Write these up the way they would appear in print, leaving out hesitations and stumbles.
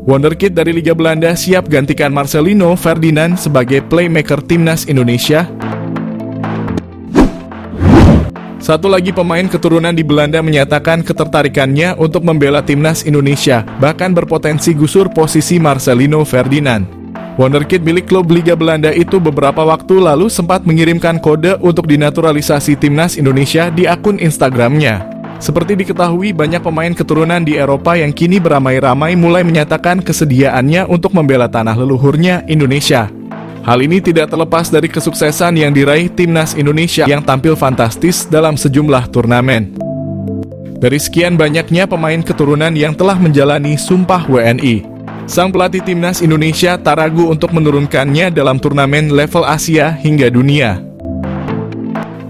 Wonderkid dari Liga Belanda siap gantikan Marcelino Ferdinand sebagai playmaker timnas Indonesia. Satu lagi pemain keturunan di Belanda menyatakan ketertarikannya untuk membela timnas Indonesia, bahkan berpotensi gusur posisi Marcelino Ferdinand. Wonderkid milik klub Liga Belanda itu beberapa waktu lalu sempat mengirimkan kode untuk dinaturalisasi timnas Indonesia di akun Instagramnya. Seperti diketahui, banyak pemain keturunan di Eropa yang kini beramai-ramai mulai menyatakan kesediaannya untuk membela tanah leluhurnya, Indonesia. Hal ini tidak terlepas dari kesuksesan yang diraih timnas Indonesia yang tampil fantastis dalam sejumlah turnamen. Dari sekian banyaknya pemain keturunan yang telah menjalani Sumpah WNI, sang pelatih timnas Indonesia tak ragu untuk menurunkannya dalam turnamen level Asia hingga dunia.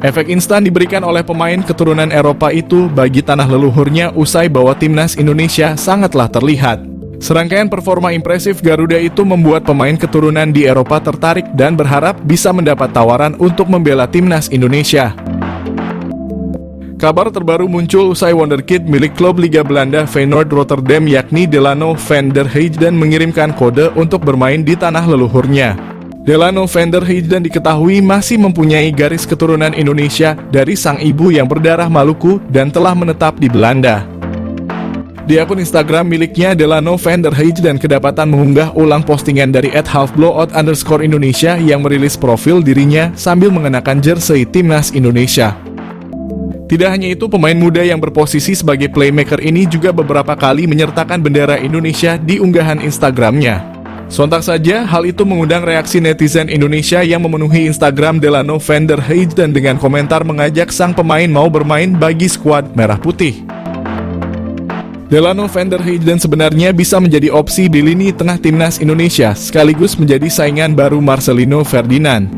Efek instan diberikan oleh pemain keturunan Eropa itu bagi tanah leluhurnya usai bahwa timnas Indonesia sangatlah terlihat. Serangkaian performa impresif Garuda itu membuat pemain keturunan di Eropa tertarik dan berharap bisa mendapat tawaran untuk membela timnas Indonesia. Kabar terbaru muncul usai Wonderkid milik klub Liga Belanda Feyenoord Rotterdam yakni Delano van der Heijden mengirimkan kode untuk bermain di tanah leluhurnya. Delano van der Heijden diketahui masih mempunyai garis keturunan Indonesia dari sang ibu yang berdarah Maluku dan telah menetap di Belanda. Di akun Instagram miliknya, Delano van der Heijden kedapatan mengunggah ulang postingan dari @halfblowout_Indonesia yang merilis profil dirinya sambil mengenakan jersey timnas Indonesia. Tidak hanya itu, pemain muda yang berposisi sebagai playmaker ini juga beberapa kali menyertakan bendera Indonesia di unggahan Instagramnya. Sontak saja, hal itu mengundang reaksi netizen Indonesia yang memenuhi Instagram Delano van der Heijden dengan komentar mengajak sang pemain mau bermain bagi skuad Merah Putih. Delano van der Heijden sebenarnya bisa menjadi opsi di lini tengah timnas Indonesia, sekaligus menjadi saingan baru Marcelino Ferdinand.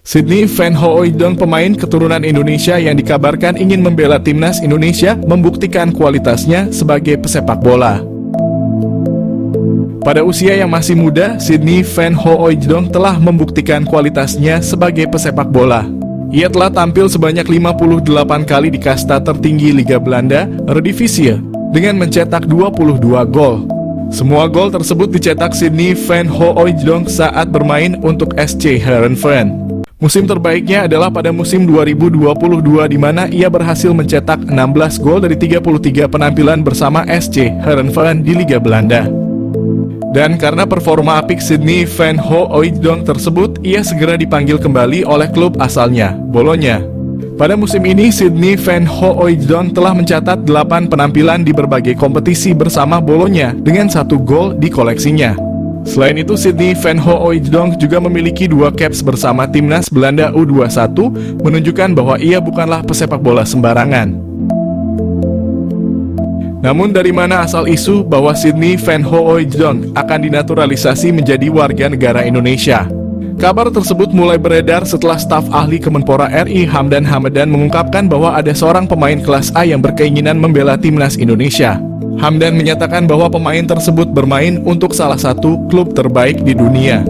Sydney van Hooijdonk, pemain keturunan Indonesia yang dikabarkan ingin membela timnas Indonesia, membuktikan kualitasnya sebagai pesepak bola. Pada usia yang masih muda, Sydney van Hooijdonk telah membuktikan kualitasnya sebagai pesepak bola. Ia telah tampil sebanyak 58 kali di kasta tertinggi Liga Belanda, Eredivisie, dengan mencetak 22 gol. Semua gol tersebut dicetak Sydney van Hooijdonk saat bermain untuk SC Heerenveen. Musim terbaiknya adalah pada musim 2022 di mana ia berhasil mencetak 16 gol dari 33 penampilan bersama SC Heerenveen di Liga Belanda. Dan karena performa apik Sydney van Hooijdonk tersebut, ia segera dipanggil kembali oleh klub asalnya, Bologna. Pada musim ini, Sydney van Hooijdonk telah mencatat 8 penampilan di berbagai kompetisi bersama Bologna dengan 1 gol di koleksinya. Selain itu, Sydney van Hooijdonk juga memiliki 2 caps bersama timnas Belanda U21, menunjukkan bahwa ia bukanlah pesepak bola sembarangan. Namun dari mana asal isu bahwa Sydney van Hooijdonk akan dinaturalisasi menjadi warga negara Indonesia? Kabar tersebut mulai beredar setelah staf ahli Kemenpora RI Hamdan Hamadan mengungkapkan bahwa ada seorang pemain kelas A yang berkeinginan membela timnas Indonesia. Hamdan menyatakan bahwa pemain tersebut bermain untuk salah satu klub terbaik di dunia.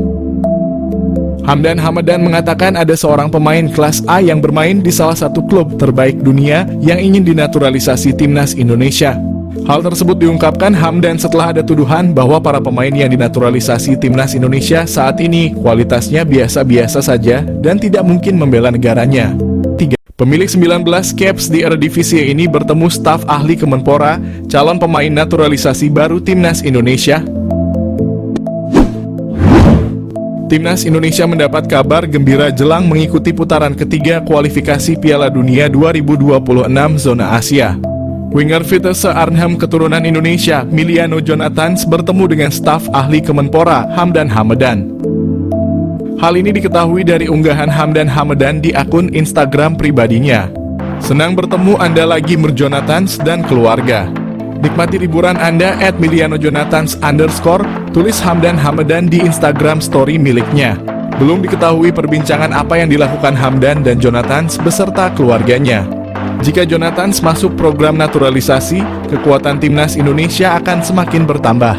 Hamdan Hamadan mengatakan ada seorang pemain kelas A yang bermain di salah satu klub terbaik dunia yang ingin dinaturalisasi timnas Indonesia. Hal tersebut diungkapkan Hamdan setelah ada tuduhan bahwa para pemain yang dinaturalisasi timnas Indonesia saat ini kualitasnya biasa-biasa saja dan tidak mungkin membela negaranya. 3. Pemilik 19 caps di Eredivisie ini bertemu staf ahli Kemenpora, calon pemain naturalisasi baru timnas Indonesia. Timnas Indonesia mendapat kabar gembira jelang mengikuti putaran ketiga kualifikasi Piala Dunia 2026 zona Asia. Winger Vitesse Arnhem keturunan Indonesia, Miliano Jonathans, bertemu dengan staf ahli Kemenpora, Hamdan Hamadan. Hal ini diketahui dari unggahan Hamdan Hamadan di akun Instagram pribadinya. Senang bertemu Anda lagi Jonathans dan keluarga. Nikmati liburan Anda @milianojonathans_, tulis Hamdan Hamadan di Instagram story miliknya. Belum diketahui perbincangan apa yang dilakukan Hamdan dan Jonathans beserta keluarganya. Jika Jonathans masuk program naturalisasi, kekuatan timnas Indonesia akan semakin bertambah.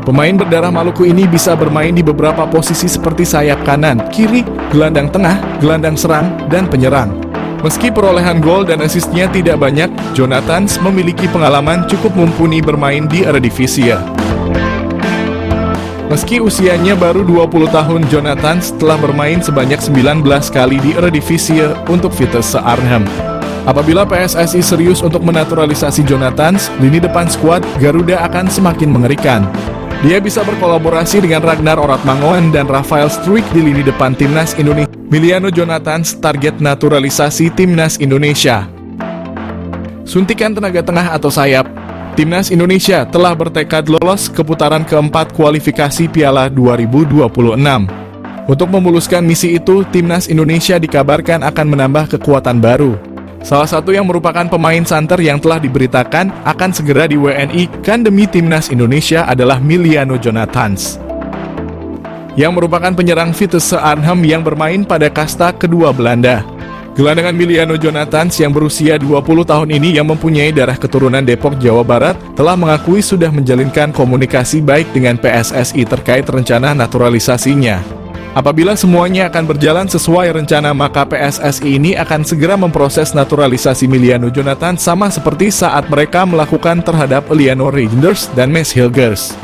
Pemain berdarah Maluku ini bisa bermain di beberapa posisi seperti sayap kanan, kiri, gelandang tengah, gelandang serang, dan penyerang. Meski perolehan gol dan asisnya tidak banyak, Jonathans memiliki pengalaman cukup mumpuni bermain di Eredivisie. Meski usianya baru 20 tahun, Jonathans telah bermain sebanyak 19 kali di Eredivisie untuk Vitesse Arnhem. Apabila PSSI serius untuk menaturalisasi Jonathans, lini depan skuad Garuda akan semakin mengerikan. Dia bisa berkolaborasi dengan Ragnar Oratmangoen dan Rafael Struijk di lini depan Timnas Indonesia. Miliano Jonathans target naturalisasi Timnas Indonesia. Suntikan tenaga tengah atau sayap. Timnas Indonesia telah bertekad lolos ke putaran keempat kualifikasi Piala 2026. Untuk memuluskan misi itu, Timnas Indonesia dikabarkan akan menambah kekuatan baru. Salah satu yang merupakan pemain santer yang telah diberitakan akan segera di WNI-kan demi Timnas Indonesia adalah Miliano Jonathans, yang merupakan penyerang Vitesse Arnhem yang bermain pada kasta kedua Belanda. Gelandangan Miliano Jonathans yang berusia 20 tahun ini yang mempunyai darah keturunan Depok, Jawa Barat, telah mengakui sudah menjalinkan komunikasi baik dengan PSSI terkait rencana naturalisasinya. Apabila semuanya akan berjalan sesuai rencana, maka PSSI ini akan segera memproses naturalisasi Miliano Jonathans sama seperti saat mereka melakukan terhadap Eleanor Reijnders dan Mads Hilgers.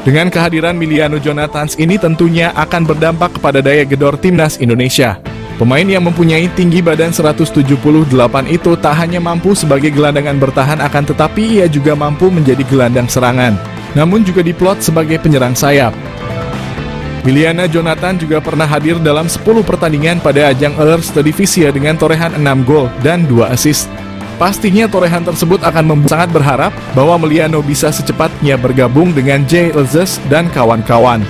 Dengan kehadiran Miliano Jonathans ini tentunya akan berdampak kepada daya gedor Timnas Indonesia. Pemain yang mempunyai tinggi badan 178 itu tak hanya mampu sebagai gelandangan bertahan, akan tetapi ia juga mampu menjadi gelandang serangan, namun juga diplot sebagai penyerang sayap. Miliano Jonathans juga pernah hadir dalam 10 pertandingan pada ajang Eredivisie dengan torehan 6 gol dan 2 assist. Pastinya torehan tersebut akan membuat sangat berharap bahwa Miliano bisa secepatnya bergabung dengan J. Lezes dan kawan-kawan.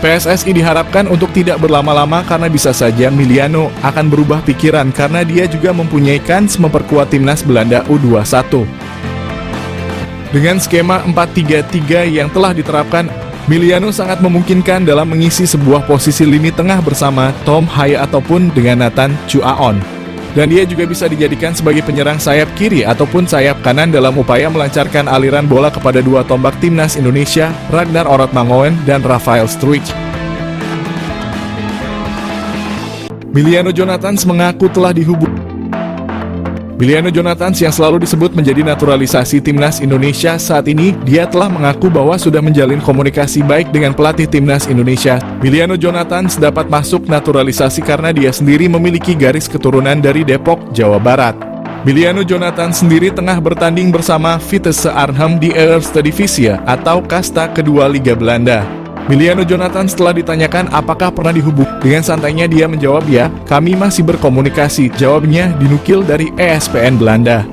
PSSI diharapkan untuk tidak berlama-lama karena bisa saja Miliano akan berubah pikiran karena dia juga mempunyai kans memperkuat timnas Belanda U21. Dengan skema 4-3-3 yang telah diterapkan, Miliano sangat memungkinkan dalam mengisi sebuah posisi lini tengah bersama Tom Haye ataupun dengan Nathan Chuaon. Dan dia juga bisa dijadikan sebagai penyerang sayap kiri ataupun sayap kanan dalam upaya melancarkan aliran bola kepada dua tombak Timnas Indonesia, Ragnar Oratmangoen dan Rafael Struijk. Miliano Jonathans mengaku telah dihubungi. Miliano Jonathans yang selalu disebut menjadi naturalisasi Timnas Indonesia, saat ini dia telah mengaku bahwa sudah menjalin komunikasi baik dengan pelatih Timnas Indonesia. Miliano Jonathans dapat masuk naturalisasi karena dia sendiri memiliki garis keturunan dari Depok, Jawa Barat. Miliano Jonathans sendiri tengah bertanding bersama Vitesse Arnhem di Eredivisie atau kasta kedua Liga Belanda. Miliano Jonathans setelah ditanyakan apakah pernah dihubungi, dengan santainya dia menjawab, "Ya, kami masih berkomunikasi." Jawabnya dinukil dari ESPN Belanda.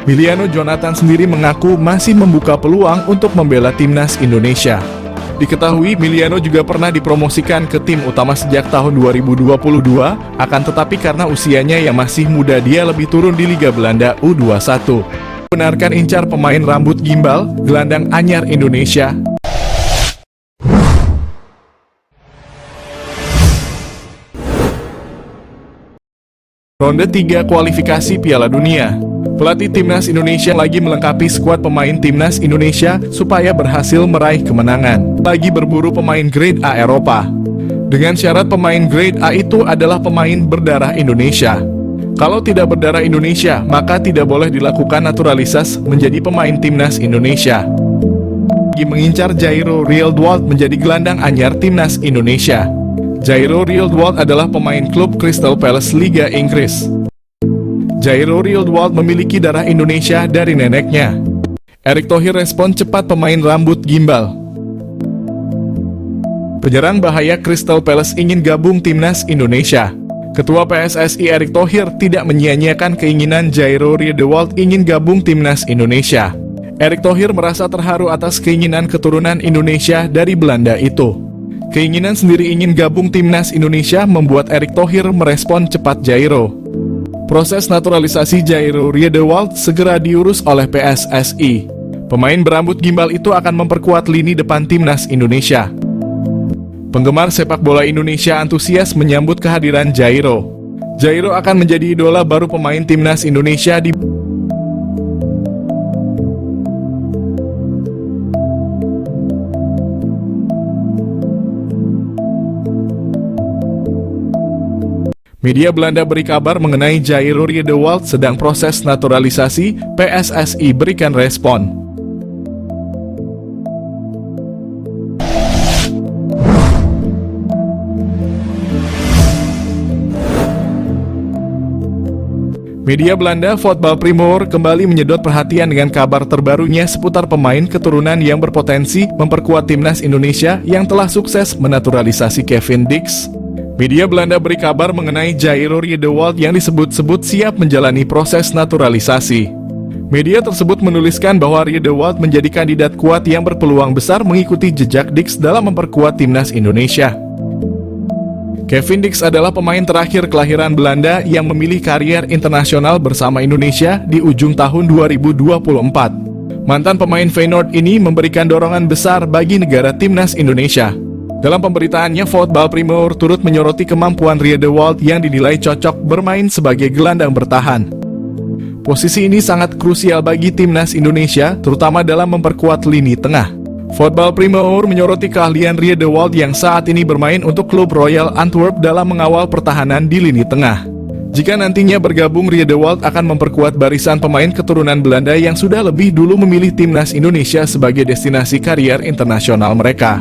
Miliano Jonathans sendiri mengaku masih membuka peluang untuk membela Timnas Indonesia. Diketahui Miliano juga pernah dipromosikan ke tim utama sejak tahun 2022, akan tetapi karena usianya yang masih muda dia lebih turun di Liga Belanda U21. Benarkan incar pemain rambut gimbal, gelandang anyar Indonesia. Ronde 3 kualifikasi Piala Dunia. Pelatih Timnas Indonesia lagi melengkapi skuad pemain Timnas Indonesia supaya berhasil meraih kemenangan. Lagi berburu pemain grade A Eropa. Dengan syarat pemain grade A itu adalah pemain berdarah Indonesia. Kalau tidak berdarah Indonesia, maka tidak boleh dilakukan naturalisasi menjadi pemain Timnas Indonesia. Lagi mengincar Jairo Rielwold menjadi gelandang anyar Timnas Indonesia. Jairo Rielwold adalah pemain klub Crystal Palace Liga Inggris. Jairo Rielwold memiliki darah Indonesia dari neneknya. Erick Thohir respon cepat pemain rambut gimbal. Penyerang bahaya Crystal Palace ingin gabung Timnas Indonesia. Ketua PSSI Erick Thohir tidak menyia-nyiakan keinginan Jairo Rielwold ingin gabung Timnas Indonesia. Erick Thohir merasa terharu atas keinginan keturunan Indonesia dari Belanda itu. Keinginan sendiri ingin gabung Timnas Indonesia membuat Erick Thohir merespon cepat Jairo. Proses naturalisasi Jairo Rielwold segera diurus oleh PSSI. Pemain berambut gimbal itu akan memperkuat lini depan Timnas Indonesia. Penggemar sepak bola Indonesia antusias menyambut kehadiran Jairo. Jairo akan menjadi idola baru pemain Timnas Indonesia di Media Belanda beri kabar mengenai Jairo Riedewald sedang proses naturalisasi, PSSI berikan respon. Media Belanda Voetbal Primeur kembali menyedot perhatian dengan kabar terbarunya seputar pemain keturunan yang berpotensi memperkuat timnas Indonesia yang telah sukses menaturalisasi Kevin Dix. Media Belanda beri kabar mengenai Jairo Riedewald yang disebut-sebut siap menjalani proses naturalisasi. Media tersebut menuliskan bahwa Riedewald menjadi kandidat kuat yang berpeluang besar mengikuti jejak Dix dalam memperkuat timnas Indonesia. Kevin Dix adalah pemain terakhir kelahiran Belanda yang memilih karier internasional bersama Indonesia di ujung tahun 2024. Mantan pemain Feyenoord ini memberikan dorongan besar bagi negara timnas Indonesia. Dalam pemberitaannya, Voetbal Primeur turut menyoroti kemampuan Riedewald yang dinilai cocok bermain sebagai gelandang bertahan. Posisi ini sangat krusial bagi timnas Indonesia, terutama dalam memperkuat lini tengah. Voetbal Primeur menyoroti keahlian Riedewald yang saat ini bermain untuk klub Royal Antwerp dalam mengawal pertahanan di lini tengah. Jika nantinya bergabung, Riedewald akan memperkuat barisan pemain keturunan Belanda yang sudah lebih dulu memilih timnas Indonesia sebagai destinasi karier internasional mereka.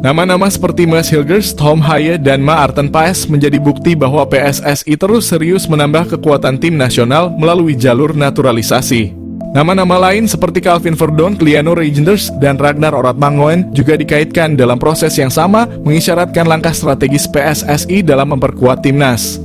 Nama-nama seperti Maes Hilgers, Tom Haye, dan Maarten Paes menjadi bukti bahwa PSSI terus serius menambah kekuatan tim nasional melalui jalur naturalisasi. Nama-nama lain seperti Calvin Verdonk, Liano Reijnders, dan Ragnar Oratmangoen juga dikaitkan dalam proses yang sama mengisyaratkan langkah strategis PSSI dalam memperkuat timnas.